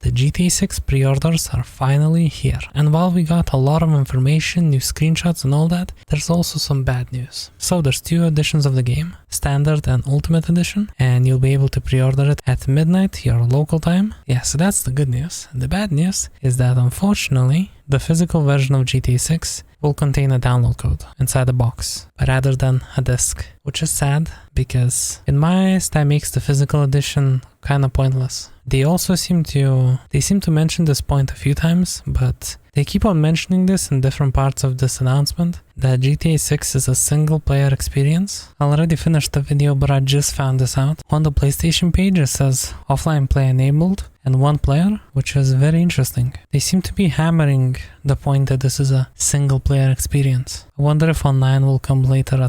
The GTA6 pre-orders are finally here. And while we got a lot of information, new screenshots and all that, there's also some bad news. So there's 2 editions of the game, Standard and Ultimate Edition, and you'll be able to pre-order it at midnight, your local time. Yeah, so that's the good news. The bad news is that unfortunately, the physical version of GTA6 will contain a download code inside the box, rather than a disc, which is sad because in my eyes that makes the physical edition kind of pointless. They also seem to mention this point a few times, but they keep on mentioning this in different parts of this announcement, that GTA 6 is a single player experience. I already finished the video, but I just found this out. On the PlayStation page it says offline play enabled and 1 player, which is very interesting. They seem to be hammering the point that this is a single player experience. I wonder if online will come later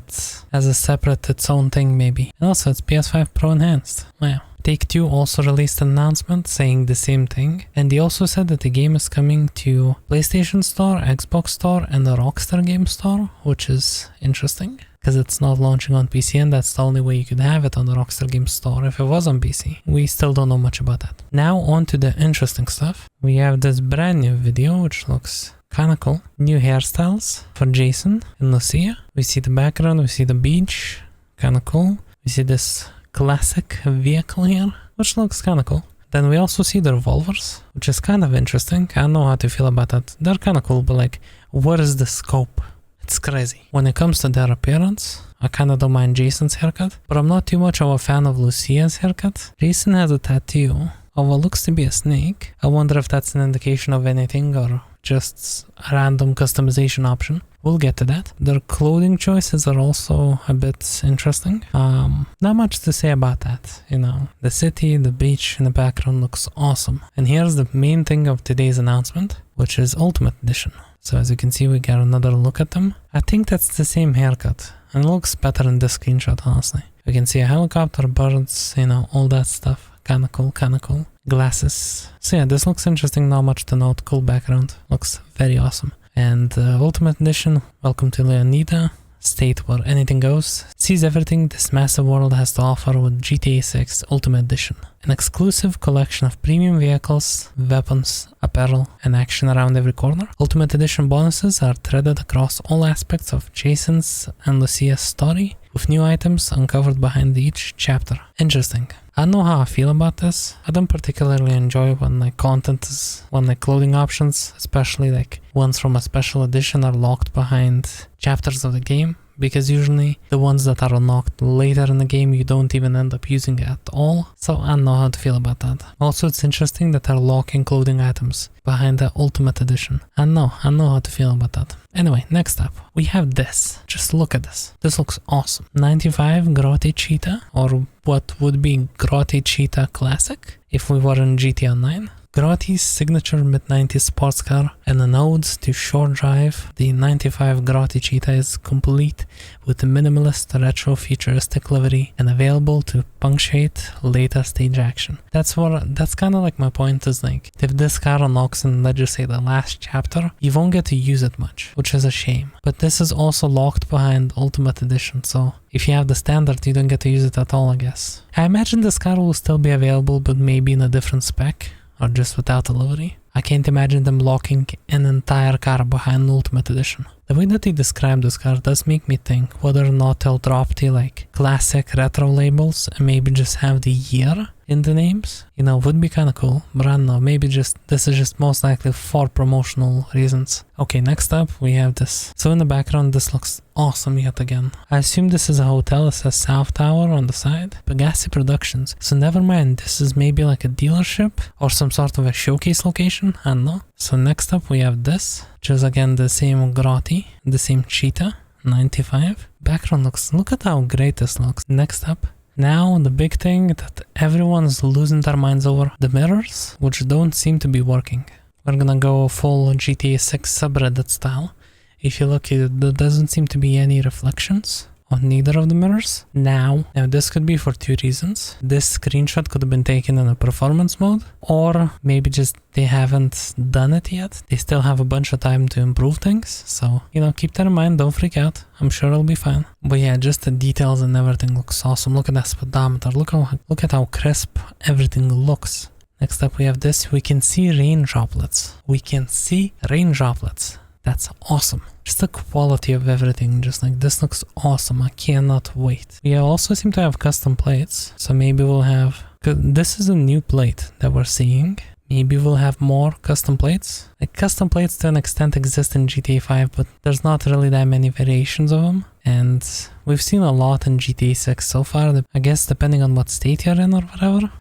as a separate its own thing maybe. And also it's PS5 Pro enhanced. Wow. Take-Two also released an announcement saying the same thing, and they also said that the game is coming to PlayStation Store, Xbox Store, and the Rockstar Game Store, which is interesting, because it's not launching on PC, and that's the only way you could have it on the Rockstar Game Store if it was on PC. We still don't know much about that. Now on to the interesting stuff. We have this brand new video, which looks kinda cool. New hairstyles for Jason and Lucia. We see the background, we see the beach, kinda cool. We see this classic vehicle here, which looks kind of cool. Then we also see the revolvers, which is kind of interesting. I don't know how to feel about that. They're kind of cool, but like, what is the scope? It's crazy. When it comes to their appearance, I kind of don't mind Jason's haircut, but I'm not too much of a fan of Lucia's haircut. Jason has a tattoo of what looks to be a snake. I wonder if that's an indication of anything or just a random customization option. We'll get to that. Their clothing choices are also a bit interesting. Not much to say about that, you know. The city, the beach in the background looks awesome. And here's the main thing of today's announcement, which is Ultimate Edition. So as you can see, we got another look at them. I think that's the same haircut, and it looks better in this screenshot, honestly. You can see a helicopter, birds, you know, all that stuff. Kinda cool, kinda cool. Glasses. So yeah, this looks interesting, not much to note. Cool background. Looks very awesome. And Ultimate Edition, welcome to Leonida, state where anything goes. Sees everything this massive world has to offer with GTA 6 Ultimate Edition. An exclusive collection of premium vehicles, weapons, apparel, and action around every corner. Ultimate Edition bonuses are threaded across all aspects of Jason's and Lucia's story, with new items uncovered behind each chapter. Interesting. I don't know how I feel about this. I don't particularly enjoy when like clothing options, especially like ones from a special edition, are locked behind chapters of the game, because usually the ones that are unlocked later in the game you don't even end up using at all. So I don't know how to feel about that. Also, it's interesting that they're locking clothing items behind the Ultimate Edition. I know how to feel about that. Anyway, next up, we have this. Just look at this. This looks awesome. 95 Grotti Cheetah, or what would be Grotti Cheetah Classic if we were in GTA Online. Grotti's signature mid-90s sports car and an ode to short drive, the 95 Grotti Cheetah is complete with a minimalist retro futuristic livery and available to punctuate later stage action. That's kind of like my point, is like, if this car unlocks in, let's just say, the last chapter, you won't get to use it much, which is a shame. But this is also locked behind Ultimate Edition, so if you have the standard, you don't get to use it at all, I guess. I imagine this car will still be available, but maybe in a different spec, or just without a livery. I can't imagine them locking an entire car behind Ultimate Edition. The way that they describe this car does make me think whether or not they'll drop the like classic retro labels and maybe just have the year in the names. You know, would be kind of cool, but I don't know, maybe this is just most likely for promotional reasons. Okay, next up we have this. So in the background this looks awesome yet again. I assume this is a hotel. It says South Tower on the side. Bestassio Productions. So never mind, this is maybe like a dealership or some sort of a showcase location. I don't know. So next up we have this, which is again the same Grotti, the same Cheetah, 95. Background look at how great this looks. Next up, now the big thing that everyone's losing their minds over, the mirrors, which don't seem to be working. We're gonna go full GTA 6 subreddit style. If you look, there doesn't seem to be any reflections on neither of the mirrors. Now this could be for 2 reasons. This screenshot could have been taken in a performance mode, or maybe just they haven't done it yet. They still have a bunch of time to improve things, so you know, keep that in mind, don't freak out. I'm sure it'll be fine. But yeah, just the details and everything looks awesome. Look at that speedometer, look at how crisp everything looks. Next up we have this. We can see rain droplets. We can see rain droplets. That's awesome. Just the quality of everything, just like this looks awesome. I cannot wait. We also seem to have custom plates, so maybe we'll have, this is a new plate that we're seeing. Maybe we'll have more custom plates. Like custom plates to an extent exist in GTA 5, but there's not really that many variations of them. And we've seen a lot in GTA 6 so far. I guess depending on what state you're in or whatever.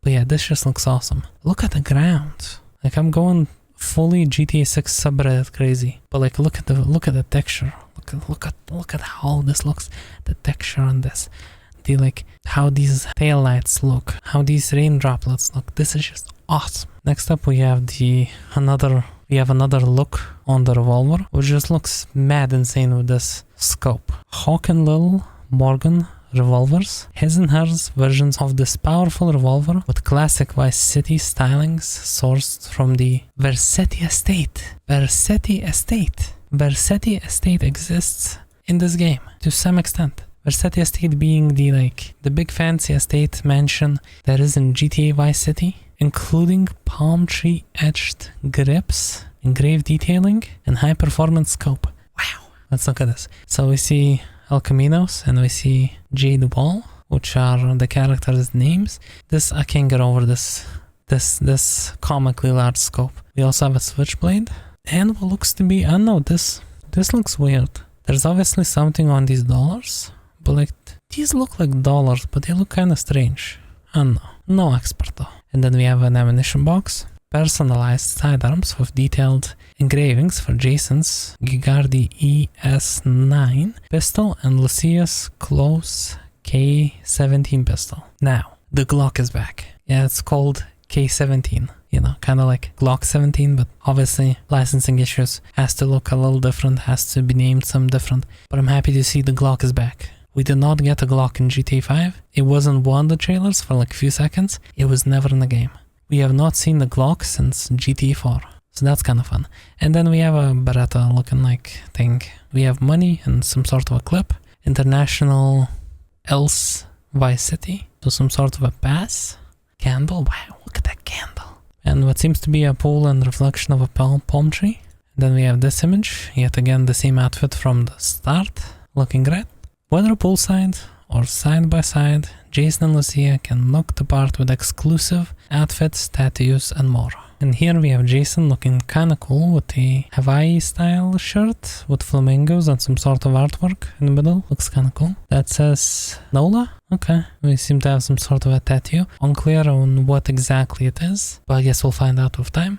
But yeah, this just looks awesome. Look at the ground. Like I'm going fully GTA 6 subreddit crazy. But like look at the texture. Look at how this looks. The texture on this. Like how these tail lights look, how these rain droplets look. This is just awesome. Next up we have another look on the revolver, which just looks mad insane with this scope. Hawk and Lil Morgan revolvers, his and hers versions of this powerful revolver with classic Vice City stylings sourced from the Vercetti estate. Vercetti estate exists in this game to some extent. Vercetti estate being the big fancy estate mansion that is in GTA Vice City, including palm tree etched grips, engraved detailing, and high performance scope. Wow, let's look at this. So we see El Caminos and we see Jade Wall, which are the characters' names. This, I can't get over this comically large scope. We also have a switchblade and what looks to be, I don't know, this looks weird. There's obviously something on these dollars. But like, these look like dollars, but they look kind of strange. I don't know. No expert though. And then we have an ammunition box. Personalized sidearms with detailed engravings for Jason's Gigardi ES9 pistol and Lucia's Close K17 pistol. Now, the Glock is back. Yeah, it's called K17. You know, kind of like Glock 17, but obviously licensing issues. Has to look a little different, has to be named some different. But I'm happy to see the Glock is back. We did not get a Glock in GTA 5. It wasn't one of the trailers for like a few seconds. It was never in the game. We have not seen the Glock since GTA 4. So that's kind of fun. And then we have a Beretta looking like thing. We have money and some sort of a clip. International Else Vice City. So some sort of a pass. Candle. Wow, look at that candle. And what seems to be a pool and reflection of a palm tree. Then we have this image. Yet again the same outfit from the start. Looking great. Whether poolside or side by side, Jason and Lucia can look the part with exclusive outfits, tattoos, and more. And here we have Jason looking kinda cool with a Hawaii style shirt with flamingos and some sort of artwork in the middle. Looks kinda cool. That says NOLA? Okay. We seem to have some sort of a tattoo. Unclear on what exactly it is, but I guess we'll find out with time.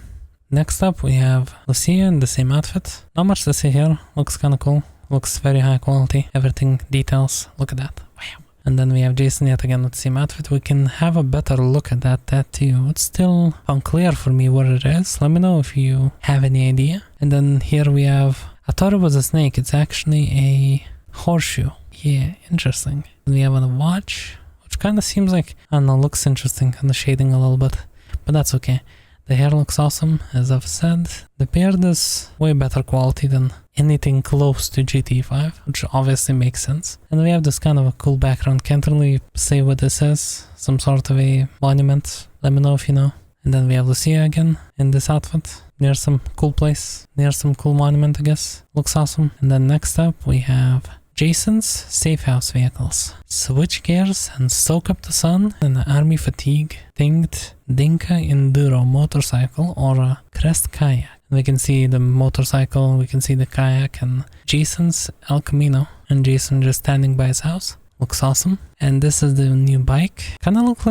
Next up we have Lucia in the same outfit. Not much to see here. Looks kinda cool. Looks very high quality. Everything, details. Look at that. Wow. And then we have Jason yet again with the same outfit. We can have a better look at that tattoo. It's still unclear for me what it is. Let me know if you have any idea. And then here we have, I thought it was a snake. It's actually a horseshoe. Yeah, interesting. And we have a watch, which kind of seems like, I don't know, looks interesting. Kind of shading a little bit, but that's okay. The hair looks awesome, as I've said. The beard is way better quality than anything close to GTA 5, which obviously makes sense. And we have this kind of a cool background. Can't really say what this is. Some sort of a monument. Let me know if you know. And then we have Lucia again in this outfit. Near some cool place. Near some cool monument, I guess. Looks awesome. And then next up we have Jason's safe house vehicles. Switch gears and soak up the sun in an army fatigue tinged Dinka Enduro motorcycle or a Crest kayak. We can see the motorcycle, we can see the kayak and Jason's El Camino and Jason just standing by his house. Looks awesome. And this is the new bike. Kinda looks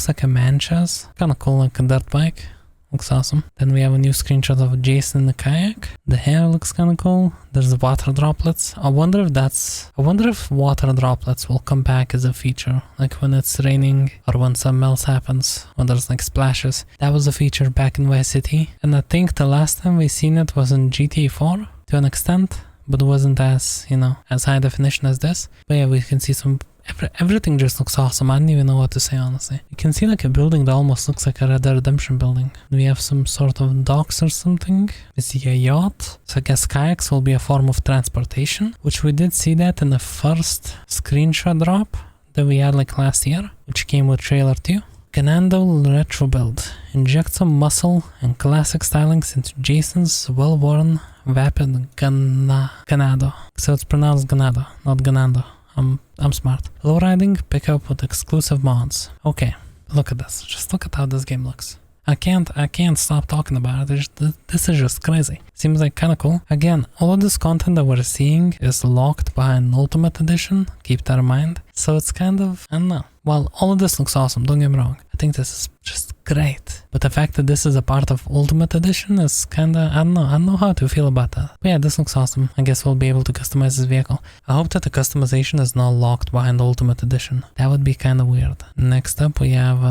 like a Manchas. Kinda cool, like a dirt bike. Looks awesome. Then we have a new screenshot of Jason in the kayak. The hair looks kinda cool. There's water droplets. I wonder if water droplets will come back as a feature. Like when it's raining or when something else happens. When there's like splashes. That was a feature back in Vice City. And I think the last time we seen it was in GTA 4 to an extent. But it wasn't as, you know, as high definition as this. But yeah, we can see some... Everything just looks awesome. I don't even know what to say, honestly. You can see like a building that almost looks like a Red Dead Redemption building. We have some sort of docks or something. We see a yacht. So I guess kayaks will be a form of transportation, which we did see that in the first screenshot drop that we had like last year, which came with trailer 2. Ganando retro build. Inject some muscle and classic stylings into Jason's well-worn vapid Ganado. So it's pronounced Ganado, not Ganando. I'm smart. Lowriding pickup with exclusive mods. Okay, look at this. Just look at how this game looks. I can't stop talking about it. This is just crazy. Seems like kinda cool. Again, all of this content that we're seeing is locked behind Ultimate Edition. Keep that in mind. So it's kind of, I don't know. Well, all of this looks awesome, don't get me wrong. I think this is just great. But the fact that this is a part of Ultimate Edition is kinda, I don't know how to feel about that. But yeah, this looks awesome. I guess we'll be able to customize this vehicle. I hope that the customization is not locked behind Ultimate Edition. That would be kinda weird. Next up we have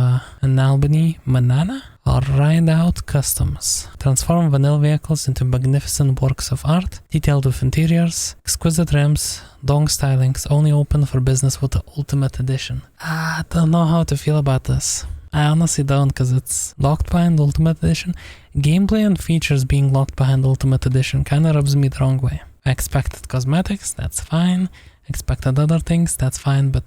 an Albany Banana. Or Ride Out Customs. Transform vanilla vehicles into magnificent works of art, detailed with interiors, exquisite rims, dong stylings, only open for business with the Ultimate Edition. I don't know how to feel about this. I honestly don't, because it's locked behind Ultimate Edition. Gameplay and features being locked behind Ultimate Edition kinda rubs me the wrong way. I expected cosmetics, that's fine. Expected other things, that's fine, but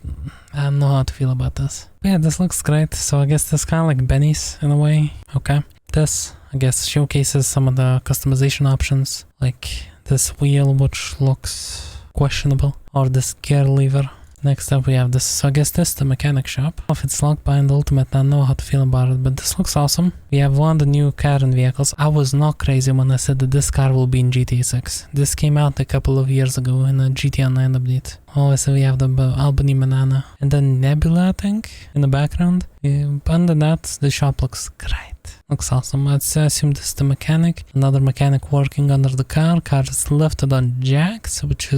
I don't know how to feel about this. But yeah, this looks great, so I guess this kind of like Benny's in a way. Okay. This, I guess, showcases some of the customization options, like this wheel, which looks questionable, or this gear lever. Next up we have this, so I guess this is the mechanic shop. If it's locked behind Ultimate, I don't know how to feel about it, but this looks awesome. We have one of the new car and vehicles. I was not crazy when I said that this car will be in GTA6. This came out a couple of years ago in a GTA 9 update. Oh, so we have the Albany Banana. And then Nebula, I think, in the background. Under that, the shop looks great. Looks awesome. I'd assume this is the mechanic. Another mechanic working under the car. Car is lifted on jacks, which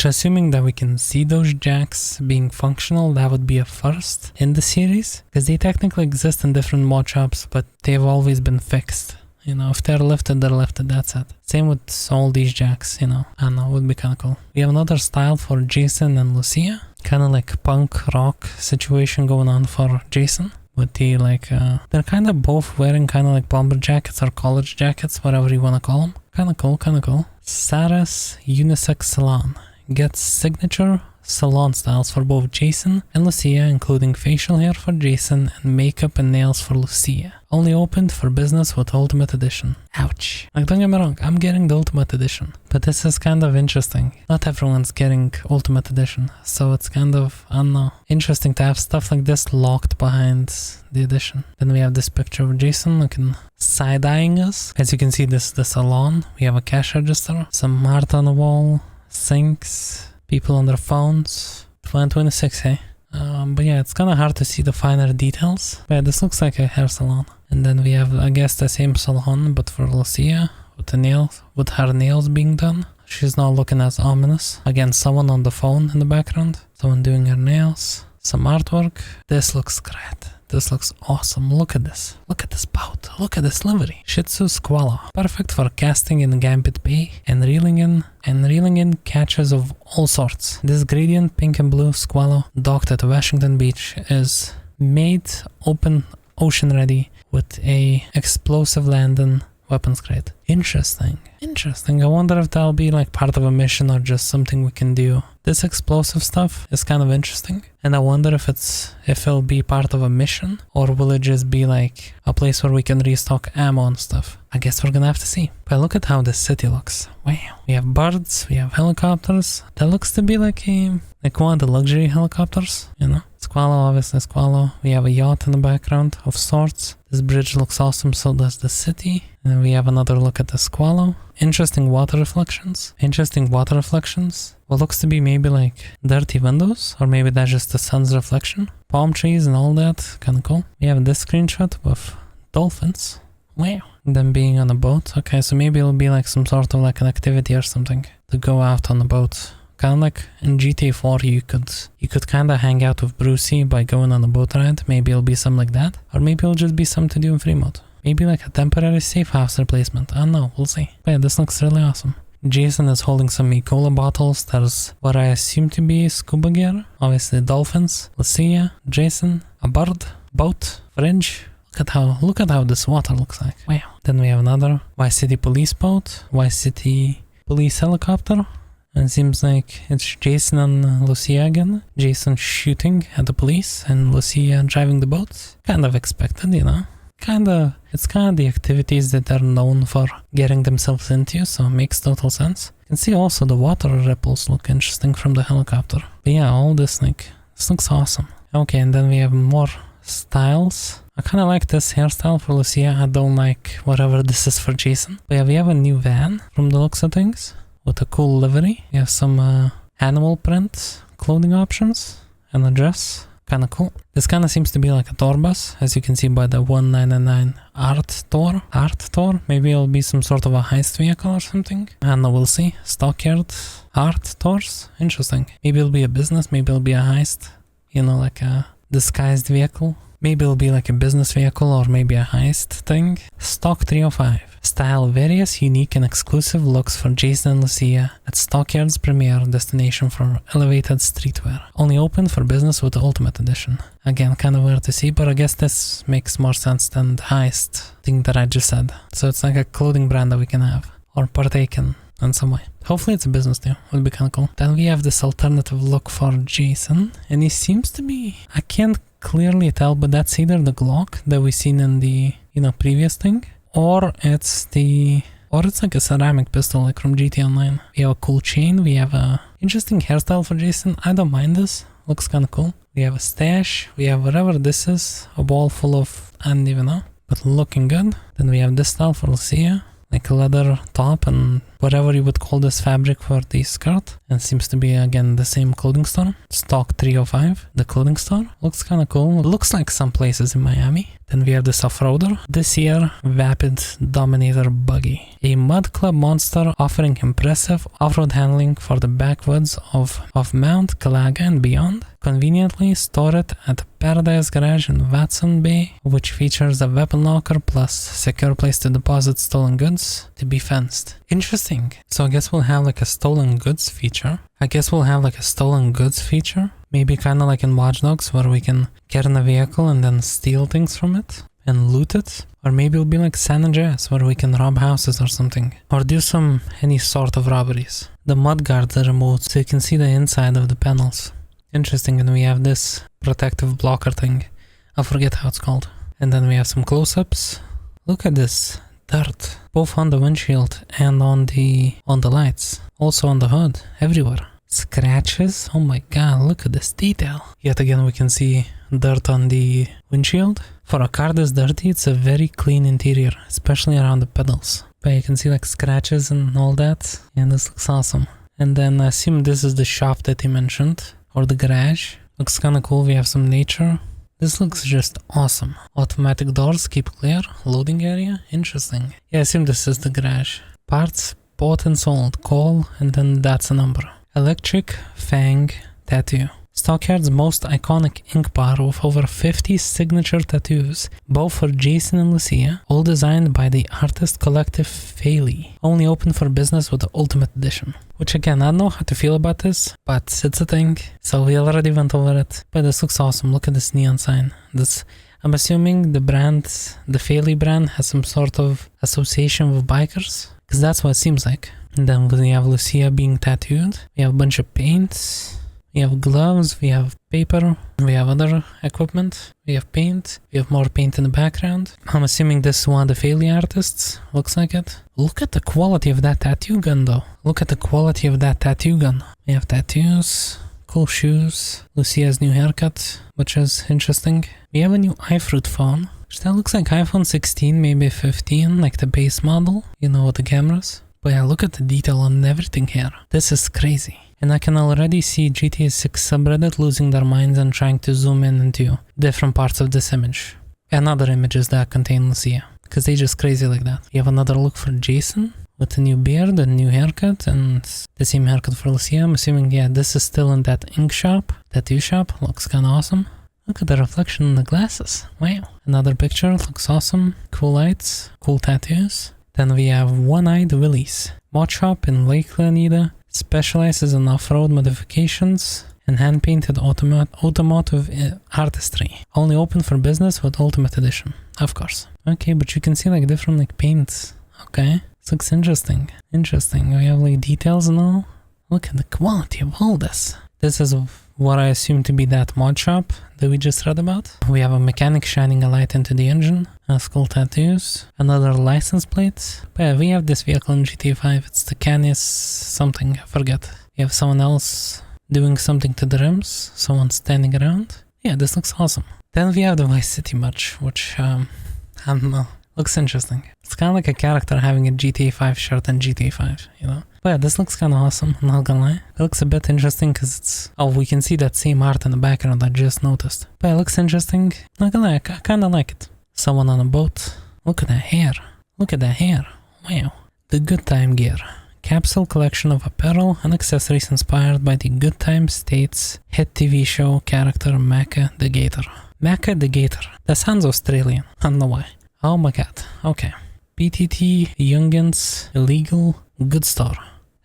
assuming that we can see those jacks being functional, that would be a first in the series. Because they technically exist in different mod shops, but they've always been fixed. You know, if they're lifted, that's it. Same with all these jacks, you know. I don't know, it would be kind of cool. We have another style for Jason and Lucia. Kind of like punk rock situation going on for Jason. With the like, they're kind of both wearing kind of like bomber jackets or college jackets, whatever you want to call them. Kind of cool. Sarah's Unisex Salon. Gets signature salon styles for both Jason and Lucia, including facial hair for Jason and makeup and nails for Lucia. Only opened for business with Ultimate Edition. Ouch. Like, don't get me wrong, I'm getting the Ultimate Edition, but this is kind of interesting. Not everyone's getting Ultimate Edition, so it's kind of, I don't know, interesting to have stuff like this locked behind the edition. Then we have this picture of Jason looking side-eyeing us. As you can see, this is the salon. We have a cash register, some art on the wall, sinks, people on their phones. 2026, hey? But yeah, it's kind of hard to see the finer details. But yeah, this looks like a hair salon. And then we have, I guess, the same salon, but for Lucia, with her nails being done. She's not looking as ominous. Again, someone on the phone in the background. Someone doing her nails. Some artwork. This looks great. This looks awesome. Look at this. Look at this bout. Look at this livery. Shih Tzu Squallow. Perfect for casting in Gambit Bay and reeling in catches of all sorts. This gradient pink and blue Squallow docked at Washington Beach is made open ocean ready with a explosive landing weapons crate. Interesting. I wonder if that'll be like part of a mission or just something we can do. This explosive stuff is kind of interesting, and I wonder if it'll be part of a mission, or will it just be like a place where we can restock ammo and stuff. I guess we're gonna have to see. But look at how this city looks. Wow. We have birds, we have helicopters. That looks to be like one of the luxury helicopters, you know? Squallow, obviously Squallow. We have a yacht in the background of sorts. This bridge looks awesome, so does the city. And then we have another look at the Squallow. Interesting water reflections. What looks to be maybe like dirty windows, or maybe that's just the sun's reflection. Palm trees and all that, kinda cool. We have this screenshot with dolphins. Wow. And then being on a boat. Okay, so maybe it'll be like some sort of like an activity or something to go out on a boat. Kind of like in GTA 4 you could kind of hang out with Brucey by going on a boat ride. Maybe it'll be something like that. Or maybe it'll just be something to do in free mode. Maybe like a temporary safe house replacement. I don't know, we'll see. But yeah, this looks really awesome. Jason is holding some E-Cola bottles. There's what I assume to be scuba gear. Obviously dolphins, Lucia, Jason, a bird, boat, fridge. Look at how this water looks like. Wow. Then we have another Vice City police boat, Vice City police helicopter, And it seems like it's Jason and Lucia again. Jason shooting at the police and Lucia driving the boat. Kind of expected, you know. It's kind of the activities that they're known for getting themselves into, so it makes total sense. You can see also the water ripples look interesting from the helicopter. But yeah, all this this looks awesome. Okay, and then we have more styles. I kind of like this hairstyle for Lucia. I don't like whatever this is for Jason. But yeah, we have a new van from the looks of things with a cool livery. We have some animal print clothing options and a dress. Kind of cool. This kind of seems to be like a tour bus, as you can see by the 1999 art tour. Maybe it'll be some sort of a heist vehicle or something. I don't know, we'll see. Stockyard art tours. Interesting. Maybe it'll be a business, maybe it'll be a heist. You know, like a disguised vehicle. Maybe it'll be like a business vehicle or maybe a heist thing. Stock 305. Style various, unique and exclusive looks for Jason and Lucia at Stockyard's premier destination for elevated streetwear. Only open for business with the Ultimate Edition. Again, kind of weird to see, but I guess this makes more sense than the heist thing that I just said. So it's like a clothing brand that we can have or partake in some way. Hopefully it's a business deal. Would be kind of cool. Then we have this alternative look for Jason, and he seems to be, I can't clearly tell, but that's either the Glock that we seen in the previous thing, or it's like a ceramic pistol like from GTA Online. We have a cool chain. We have a interesting hairstyle for Jason. I don't mind this. Looks kind of cool. We have a stash. We have whatever this is, a ball full of, I don't even know, but looking good. Then we have this style for Lucia, like a leather top and whatever you would call this fabric for the skirt. And seems to be again the same clothing store. Stock 305, the clothing store. Looks kind of cool. It looks like some places in Miami. Then we have this off-roader. This year, Vapid Dominator Buggy. A mud club monster offering impressive off-road handling for the backwoods of Mount Calaga and beyond. Conveniently stored at Paradise Garage in Watson Bay, which features a weapon locker plus secure place to deposit stolen goods to be fenced. Interesting. So I guess we'll have like a stolen goods feature. Maybe kind of like in Watch Dogs where we can get in a vehicle and then steal things from it and loot it. Or maybe it'll be like San Andreas where we can rob houses or something. Or do any sort of robberies. The mud guards are removed so you can see the inside of the panels. Interesting. And we have this protective blocker thing. I forget how it's called. And then we have some close-ups. Look at this dirt, both on the windshield and on the lights. Also on the hood, everywhere. Scratches. Oh my god, look at this detail. Yet again we can see dirt on the windshield. For a car this dirty, it's a very clean interior, especially around the pedals. But you can see like scratches and all that. And this looks awesome. And then I assume this is the shop that he mentioned, or the garage. Looks kinda cool. We have some nature. This looks just awesome. Automatic doors, keep clear. Loading area, interesting. Yeah, I assume this is the garage. Parts bought and sold, call, and then that's a number. Electric Fang Tattoo. Stockyard's most iconic ink bar with over 50 signature tattoos, both for Jason and Lucia, all designed by the artist collective Failey. Only open for business with the Ultimate Edition. Which again, I don't know how to feel about this, but it's a thing, so we already went over it. But this looks awesome. Look at this neon sign. I'm assuming the Failey brand has some sort of association with bikers, because that's what it seems like. And then we have Lucia being tattooed. We have a bunch of paints. We have gloves. We have paper. We have other equipment. We have paint. We have more paint in the background. I'm assuming this is one of the Failey artists. Looks like it. Look at the quality of that tattoo gun though. We have tattoos. Cool shoes. Lucia's new haircut, which is interesting. We have a new iFruit phone. Which that looks like iPhone 16, maybe 15, like the base model. You know, with the cameras. But yeah, look at the detail on everything here. This is crazy. And I can already see GTA6 subreddit losing their minds and trying to zoom in into different parts of this image. And other images that contain Lucia. Because they just crazy like that. You have another look for Jason with a new beard and new haircut and the same haircut for Lucia. I'm assuming, yeah, this is still in that ink shop, tattoo shop. Looks kind of awesome. Look at the reflection in the glasses. Wow. Another picture. Looks awesome. Cool lights. Cool tattoos. Then we have One-Eyed Willie's mod shop in Lake Leonida. Specializes in off-road modifications and hand-painted automotive artistry. Only open for business with Ultimate Edition. Of course. Okay, but you can see like different like paints. Okay. This looks interesting. We have like details and all. Look at the quality of all this. This is what I assume to be that mod shop that we just read about. We have a mechanic shining a light into the engine, skull tattoos, another license plate. But yeah, we have this vehicle in GTA 5. It's the Canis something, I forget. You have someone else doing something to the rims, someone standing around. Yeah, this looks awesome. Then we have the Vice City merch, which, I don't know, looks interesting. It's kind of like a character having a GTA 5 shirt in GTA 5, you know? But yeah, this looks kind of awesome, I'm not gonna lie. It looks a bit interesting because it's... Oh, we can see that same art in the background I just noticed. But yeah, it looks interesting. Not gonna lie, I kind of like it. Someone on a boat. Look at that hair. Look at that hair. Wow. The Good Time gear. Capsule collection of apparel and accessories inspired by the Good Time States hit TV show character Macca the Gator. Macca the Gator. That sounds Australian. I don't know why. Oh my god. Okay. PTT, Youngins, Illegal, Good Store.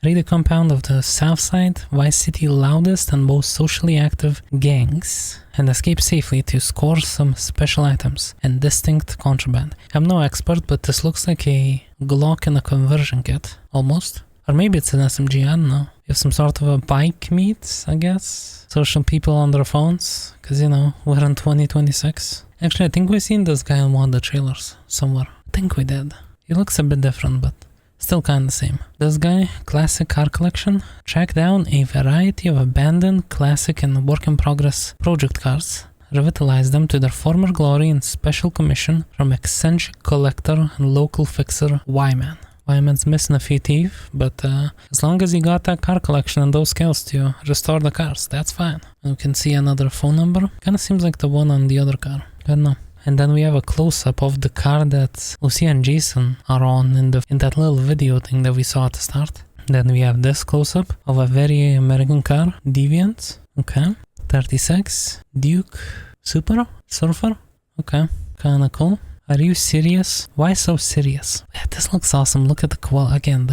Raid a compound of the Southside, Vice City loudest and most socially active gangs and escape safely to score some special items and distinct contraband. I'm no expert, but this looks like a Glock in a conversion kit, almost. Or maybe it's an SMG, I don't know. You have some sort of a bike meet, I guess. Social people on their phones, because you know, we're in 2026. Actually, I think we've seen this guy in one of the trailers somewhere. I think we did. He looks a bit different, but still kind of the same. This guy, classic car collection, track down a variety of abandoned, classic and work-in-progress project cars, revitalize them to their former glory in special commission from eccentric collector and local fixer Wyman. Wyman's missing a few teeth, but as long as you got that car collection and those skills to restore the cars, that's fine. And we can see another phone number. Kind of seems like the one on the other car. I don't know. And then we have a close-up of the car that Lucia and Jason are on in that little video thing that we saw at the start. Then we have this close-up of a very American car, Deviant. Okay. 36, Duke, Super, Surfer. Okay. Kinda cool. Are you serious? Why so serious? Yeah, this looks awesome. Look at the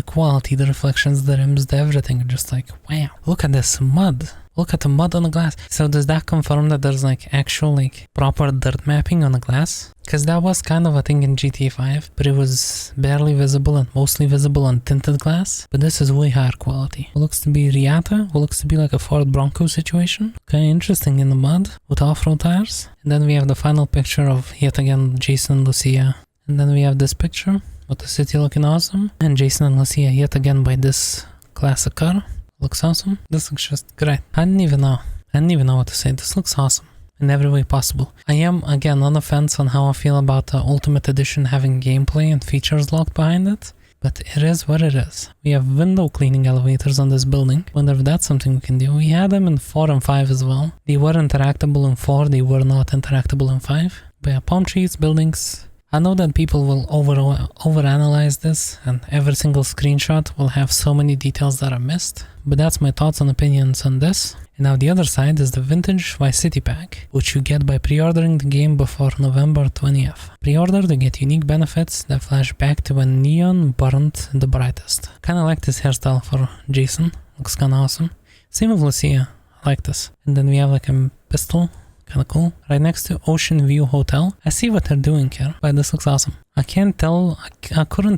quality, the reflections, the rims, the everything. Just like, wow. Look at this mud. Look at the mud on the glass. So does that confirm that there's like actual like proper dirt mapping on the glass? Because that was kind of a thing in GTA 5, but it was barely visible and mostly visible on tinted glass. But this is way higher quality. What looks to be Riata, what looks to be like a Ford Bronco situation. Okay, interesting in the mud with off-road tires. And then we have the final picture of yet again Jason and Lucia. And then we have this picture with the city looking awesome. And Jason and Lucia yet again by this classic car. Looks awesome. This looks just great. I didn't even know what to say. This looks awesome in every way possible. I am again on the fence on how I feel about the Ultimate Edition having gameplay and features locked behind it, but it is what it is. We have window cleaning elevators on this building. Wonder if that's something we can do. We had them in 4 and 5 as well. They were interactable in 4, they were not interactable in 5. But yeah, palm trees, buildings. I know that people will overanalyze this and every single screenshot will have so many details that are missed, but that's my thoughts and opinions on this. And now the other side is the Vintage Vice City pack, which you get by pre-ordering the game before November 20th. Pre-order to get unique benefits that flash back to when neon burned the brightest. Kinda like this hairstyle for Jason, looks kinda awesome. Same with Lucia, I like this. And then we have like a pistol. Kinda cool. Right next to Ocean View Hotel. I see what they're doing here, but this looks awesome. I couldn't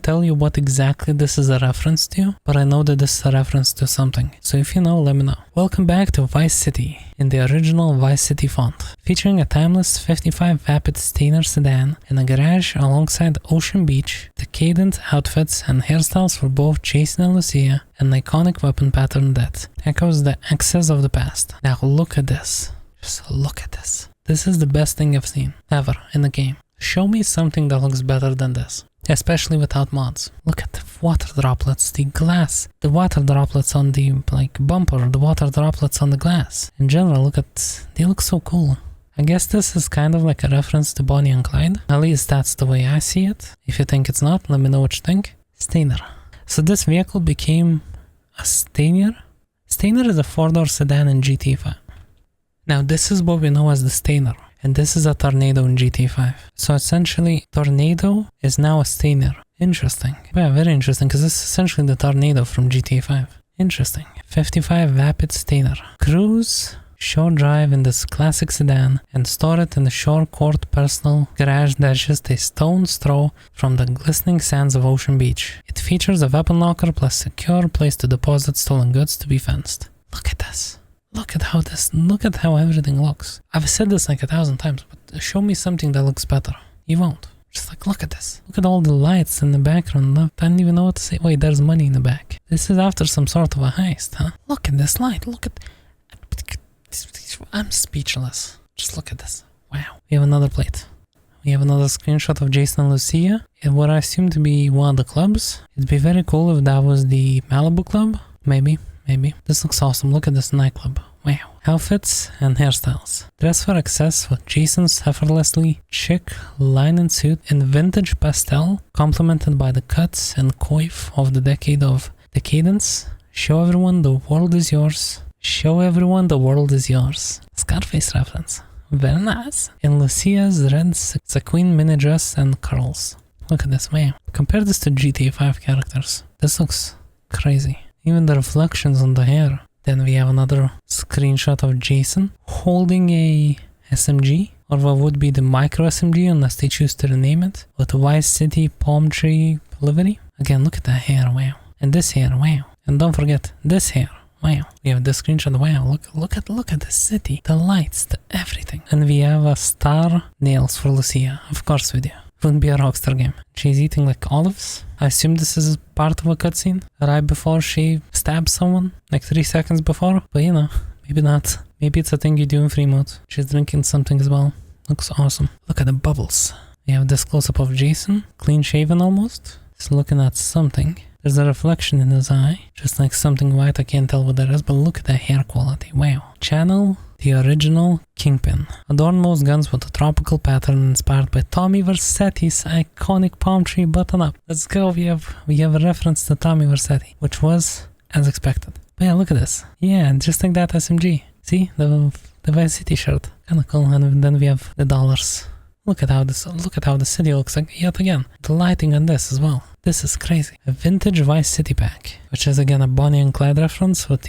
tell you what exactly this is a reference to, but I know that this is a reference to something. So if you know, let me know. Welcome back to Vice City in the original Vice City font, featuring a timeless 55 Vapid Stainer sedan in a garage alongside Ocean Beach, decadent outfits and hairstyles for both Jason and Lucia, and an iconic weapon pattern that echoes the excess of the past. Now look at this. Just look at this. This is the best thing I've seen ever in the game. Show me something that looks better than this, especially without mods. Look at the water droplets, the glass, the water droplets on the like bumper, the water droplets on the glass. In general, look at, they look so cool. I guess this is kind of like a reference to Bonnie and Clyde. At least that's the way I see it. If you think it's not, let me know what you think. Stainer. So this vehicle became a Stainer. Stainer is a 4-door sedan in GTA 5. Now this is what we know as the Stainer, and this is a Tornado in GTA 5. So essentially, Tornado is now a Stainer. Interesting. Yeah, very interesting, because this is essentially the Tornado from GTA 5. Interesting. 55 Vapid Stainer. Cruise short drive in this classic sedan and store it in the shore-court personal garage that's just a stone's throw from the glistening sands of Ocean Beach. It features a weapon locker plus secure place to deposit stolen goods to be fenced. Look at this. Look at how everything looks. I've said this like 1,000 times, but show me something that looks better. You won't. Just like, look at this. Look at all the lights in the background. I don't even know what to say. Wait, there's money in the back. This is after some sort of a heist, huh? Look at this light. Look at... I'm speechless. Just look at this. Wow. We have another plate. We have another screenshot of Jason and Lucia in what I assume to be one of the clubs. It'd be very cool if that was the Malibu club. Maybe. This looks awesome. Look at this nightclub. Wow. Outfits and hairstyles. Dress for excess with Jason's effortlessly chic linen suit in vintage pastel, complemented by the cuts and coif of the decade of decadence. Show everyone the world is yours. Show everyone the world is yours. Scarface reference. Very nice. In Lucia's red sequin mini dress and curls. Look at this, wow. Compare this to GTA 5 characters. This looks crazy. Even the reflections on the hair. Then we have another screenshot of Jason holding a SMG, or what would be the micro SMG unless they choose to rename it, with a Vice City palm tree livery. Again, look at that hair, wow. And this hair, wow. And don't forget this hair. Wow, we have this screenshot. Wow, look at the city, the lights, the everything. And we have a star nails for Lucia. Of course we do. Wouldn't be a Rockstar game. She's eating like olives. I assume this is part of a cutscene right before she stabs someone, like 3 seconds before. But you know, maybe not. Maybe it's a thing you do in free mode. She's drinking something as well. Looks awesome. Look at the bubbles. We have this close-up of Jason, clean shaven almost. He's looking at something. There's a reflection in his eye, just like something white. I can't tell what that is, but look at the hair quality. Wow. Channel the original Kingpin. Adorn most guns with a tropical pattern inspired by Tommy Vercetti's iconic palm tree button-up. Let's go. We have a reference to Tommy Vercetti, which was as expected. But yeah, look at this. Yeah, just like that SMG. See the Vice City shirt. Kinda cool. And then we have the dollars. Look at how the city looks like yet again. The lighting on this as well. This is crazy. A vintage Vice City pack, which is again a Bonnie and Clyde reference with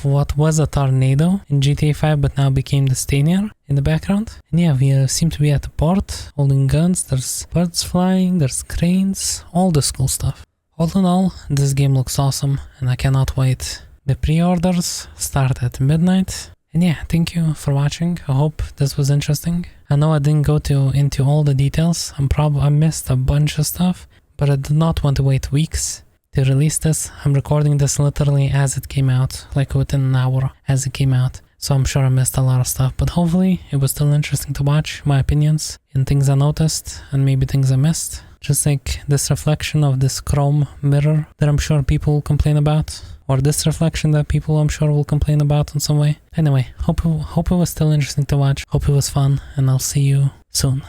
what was a tornado in GTA 5 but now became the Stanier in the background. And yeah, we seem to be at the port holding guns. There's birds flying, there's cranes, all this cool stuff. All in all, this game looks awesome and I cannot wait. The pre-orders start at midnight. And yeah, thank you for watching. I hope this was interesting. I know I didn't go into all the details. I missed a bunch of stuff. But I did not want to wait weeks to release this. I'm recording this literally as it came out, like within an hour as it came out. So I'm sure I missed a lot of stuff, but hopefully it was still interesting to watch my opinions and things I noticed and maybe things I missed. Just like this reflection of this chrome mirror that I'm sure people will complain about, or this reflection that people I'm sure will complain about in some way. Anyway, hope it was still interesting to watch, hope it was fun, and I'll see you soon.